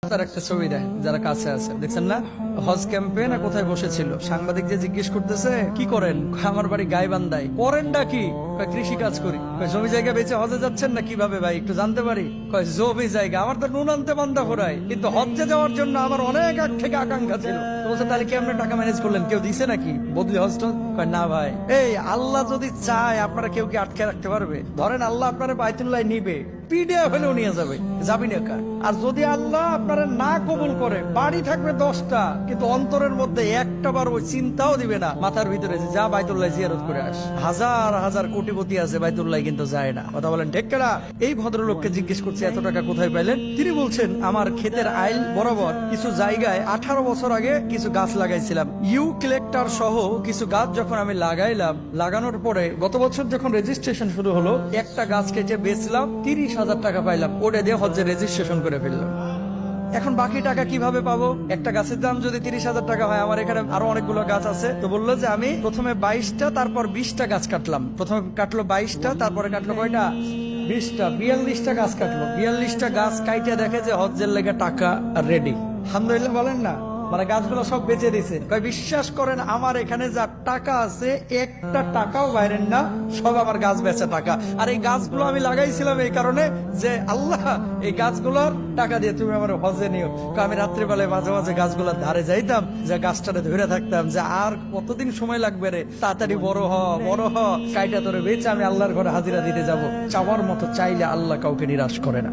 তার একটা ছবি দেয় যারা কাছে আছে, দেখছেন না? হজ ক্যাম্পে না কোথায় বসেছিল, সাংবাদিক যে জিজ্ঞেস করতেছে কি করেন, আমার বাড়ি গাইবান্ধায়। করেনটা কি? কৃষি কাজ করি। জমি জায়গা বেচে হজে যাচ্ছেন না কিভাবে ভাই, একটু জানতে পারি? জমি জায়গা আমার তো নুন আনতে বান্ধা করায়, কিন্তু হজ্জে যাওয়ার জন্য আমার অনেক আগ থেকে আকাঙ্ক্ষা ছিল। বলছে তাহলে কেমনে টাকা ম্যানেজ করলেন, কেউ দিছে নাকি বদলি হজটা? না ভাই, এই আল্লাহ যদি চায় আপনারা কেউ কি আটকে রাখতে পারবে? ধরেন আল্লাহ আপনারা বাইতুল্লাহ নিবে, পিডিয়া হলেও নিয়ে যাবে, যাবি না কার? আর যদি আল্লাহ আপনারা না কবুল করে, বাড়ি থাকবে 10টা, কিন্তু অন্তরের মধ্যে একটা বার ওই চিন্তাও দিবে না মাথার ভিতরে যে যা বাইতুল্লাহ জিয়ারত করে আস। হাজার হাজার কোটিপতি আছে বাইতুল্লাহ কিন্তু যায় না। কথা বলেন ঠিক কিনা? এই ভদ্রলোককে জিজ্ঞেস করছে এত টাকা কোথায় পাইলেন? তিনি বলছেন আমার ক্ষেতের আইল বরাবর কিছু জায়গায় 18 বছর আগে কিছু গাছ লাগাইছিলাম। ইউক্যালিপটাস সহ কিছু গাছ যখন আমি লাগাইলাম, লাগানোর পরে গত বছর যখন রেজিস্ট্রেশন শুরু হলো, একটা গাছ কেটে বেচলাম, 30,000 টাকা পাইলাম। ওটা দিয়ে হজ্জে রেজিস্ট্রেশন করে ফেললাম। এখন বাকি টাকা কিভাবে পাবো? একটা গাছের দাম যদি 30,000 টাকা হয়, আমার এখানে আরো অনেকগুলো গাছ আছে। তো বললো যে আমি প্রথমে 22টা তারপর 20টা গাছ কাটলাম। প্রথমে কাটলো 22টা, তারপরে কাটলো কয়টা? 20টা, 42টা গাছ কাটলো। 42টা গাছ কাইটে দেখে যে হজ্জের লেগে টাকা রেডি। আলহামদুলিল্লাহ বলেন না? মানে গাছগুলো সব বেঁচে দিছে। বিশ্বাস করেন আমার এখানে যা টাকা আছে একটা টাকাও বাইরের না, সব আমার গাছ বেচা টাকা। আর এই গাছগুলো আমি লাগাইছিলাম এই কারণে যে আল্লাহ এই গাছগুলোর টাকা দিয়ে তুমি আমার হজে নিও। আমি রাত্রিবেলায় মাঝে মাঝে গাছগুলোর ধারে যাইতাম, যে গাছটারে ধরে থাকতাম যে আর কতদিন সময় লাগবে রে, তাড়াতাড়ি বড় হ বড় হ, কাইটা তোরে বেচে আমি আল্লাহর ঘরে হাজিরা দিতে যাব। চাওয়ার মতো চাইলে আল্লাহ কাউকে নিরাশ করে না।